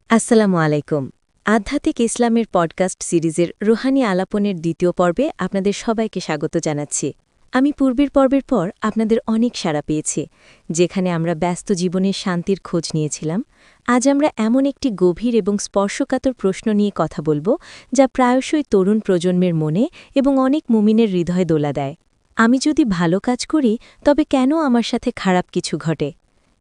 আসসালামু আলাইকুম। আধ্যাত্মিক ইসলামের পডকাস্ট সিরিজের রুহানি আলাপনের দ্বিতীয় পর্বে আপনাদের সবাইকে স্বাগত জানাচ্ছি। আমি পূর্বের পর্বের পর আপনাদের অনেক সাড়া পেয়েছি, যেখানে আমরা ব্যস্ত জীবনের শান্তির খোঁজ নিয়েছিলাম। আজ আমরা এমন একটি গভীর এবং স্পর্শকাতর প্রশ্ন নিয়ে কথা বলব, যা প্রায়শই তরুণ প্রজন্মের মনে এবং অনেক মুমিনের হৃদয়ে দোলা দেয়। আমি যদি ভালো কাজ করি, তবে কেন আমার সাথে খারাপ কিছু ঘটে?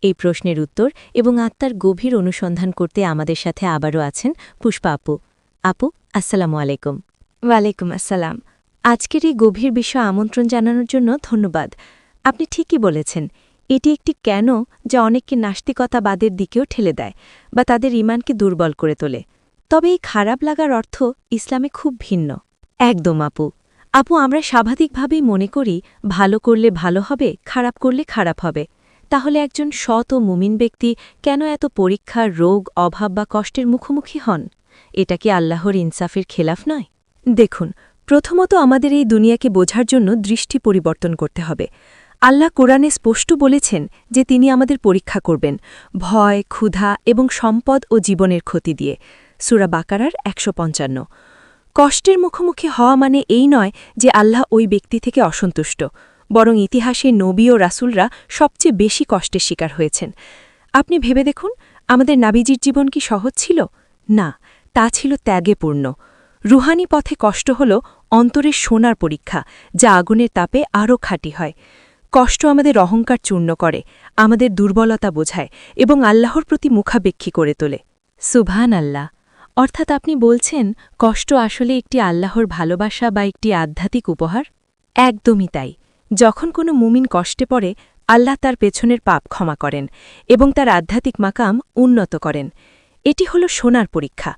এই প্রশ্নের উত্তর এবং আত্মার গভীর অনুসন্ধান করতে আমাদের সাথে আবারও আছেন পুষ্পা আপু। আপু, আসসালামু আলাইকুম। ওয়ালাইকুম আসসালাম। আজকের এই গভীর বিষয় আমন্ত্রণ জানানোর জন্য ধন্যবাদ। আপনি ঠিকই বলেছেন, এটি একটি কেন যা অনেককে নাস্তিকতাবাদের দিকেও ঠেলে দেয় বা তাদের ঈমানকে দুর্বল করে তোলে। তবে এই খারাপ লাগার অর্থ ইসলামে খুব ভিন্ন। একদম আপু। আমরা স্বাভাবিকভাবেই মনে করি ভালো করলে ভালো হবে, খারাপ করলে খারাপ হবে। তাহলে একজন সৎ ও মুমিন ব্যক্তি কেন এত পরীক্ষা, রোগ, অভাব বা কষ্টের মুখোমুখি হন? এটা কি আল্লাহর ইনসাফের খেলাফ নয়? দেখুন, প্রথমত আমাদের এই দুনিয়াকে বোঝার জন্য দৃষ্টি পরিবর্তন করতে হবে। আল্লাহ কোরআনে স্পষ্ট বলেছেন যে তিনি আমাদের পরীক্ষা করবেন ভয়, ক্ষুধা এবং সম্পদ ও জীবনের ক্ষতি দিয়ে। সূরা বাকারার ১৫৫। কষ্টের মুখোমুখি হওয়া মানে এই নয় যে আল্লাহ ওই ব্যক্তি থেকে অসন্তুষ্ট, বরং ইতিহাসে নবী ও রাসূলরা সবচেয়ে বেশি কষ্টের শিকার হয়েছেন। আপনি ভেবে দেখুন, আমাদের নাবিজির জীবন কি সহজ ছিল? না, তা ছিল ত্যাগে পূর্ণ। রুহানি পথে কষ্ট হল অন্তরের সোনার পরীক্ষা, যা আগুনের তাপে আরও খাঁটি হয়। কষ্ট আমাদের অহংকার চূর্ণ করে, আমাদের দুর্বলতা বোঝায় এবং আল্লাহর প্রতি মুখাপেক্ষী করে তোলে। সুবহান আল্লাহ। অর্থাৎ আপনি বলছেন, কষ্ট আসলে একটি আল্লাহর ভালোবাসা বা একটি আধ্যাত্মিক উপহার? একদমই তাই। যখন কোনো মুমিন কষ্টে পড়ে, আল্লাহ তার পেছনের পাপ ক্ষমা করেন এবং তার আধ্যাত্মিক মাকাম উন্নত করেন। এটি হল সোনার পরীক্ষা।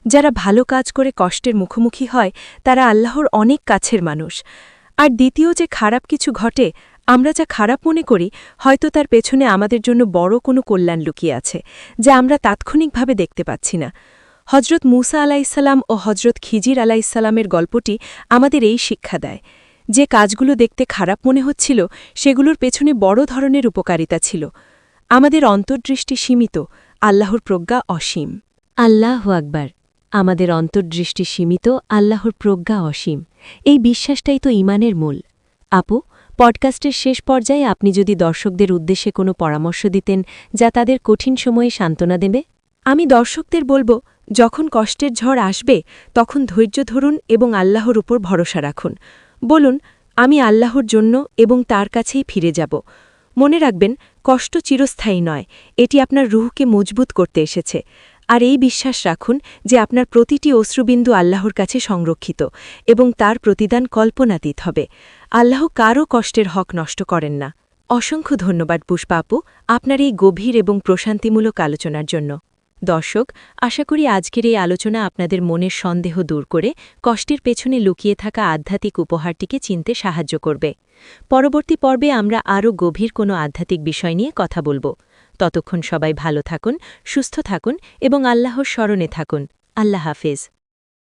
যারা ভালো কাজ করে কষ্টের মুখোমুখি হয়, তারা আল্লাহর অনেক কাছের মানুষ। আর দ্বিতীয় যে খারাপ কিছু ঘটে, আমরা যা খারাপ মনে করি, হয়তো তার পেছনে আমাদের জন্য বড় কোনো কল্যাণ লুকিয়ে আছে, যা আমরা তাৎক্ষণিকভাবে দেখতে পাচ্ছি না। হজরত মূসা আলাইসাল্লাম ও হজরত খিজির আলাইসাল্লামের গল্পটি আমাদের এই শিক্ষা দেয়। যে কাজগুলো দেখতে খারাপ মনে হচ্ছিল, সেগুলোর পেছনে বড় ধরনের উপকারিতা ছিল। আমাদের অন্তর্দৃষ্টি সীমিত, আল্লাহর প্রজ্ঞা অসীম। আল্লাহু আকবার। আমাদের অন্তর্দৃষ্টি সীমিত, আল্লাহর প্রজ্ঞা অসীম। এই বিশ্বাসটাই তো ঈমানের মূল। আপু, পডকাস্টের শেষ পর্যায়ে আপনি যদি দর্শকদের উদ্দেশ্যে কোনো পরামর্শ দিতেন, যা তাদের কঠিন সময়ে সান্ত্বনা দেবে? আমি দর্শকদের বলব, যখন কষ্টের ঝড় আসবে, তখন ধৈর্য ধরুন এবং আল্লাহর উপর ভরসা রাখুন। বলুন, আমি আল্লাহর জন্য এবং তার কাছেই ফিরে যাব। মনে রাখবেন, কষ্ট চিরস্থায়ী নয়, এটি আপনার রুহকে মজবুত করতে এসেছে। আর এই বিশ্বাস রাখুন যে আপনার প্রতিটি অশ্রুবিন্দু আল্লাহর কাছে সংরক্ষিত এবং তার প্রতিদান কল্পনাতীত হবে। আল্লাহ কারও কষ্টের হক নষ্ট করেন না। অসংখ্য ধন্যবাদ পুষ্পা আপু, আপনার এই গভীর এবং প্রশান্তিমূলক আলোচনার জন্য। দর্শক, আশা করি আজকের এই আলোচনা আপনাদের মনের সন্দেহ দূর করে কষ্টের পেছনে লুকিয়ে থাকা আধ্যাত্মিক উপহারটিকে চিনতে সাহায্য করবে। পরবর্তী পর্বে আমরা আরও গভীর কোনো আধ্যাত্মিক বিষয় নিয়ে কথা বলব। ততক্ষণ সবাই ভালো থাকুন, সুস্থ থাকুন এবং আল্লাহর শরণে থাকুন। আল্লাহ হাফেজ।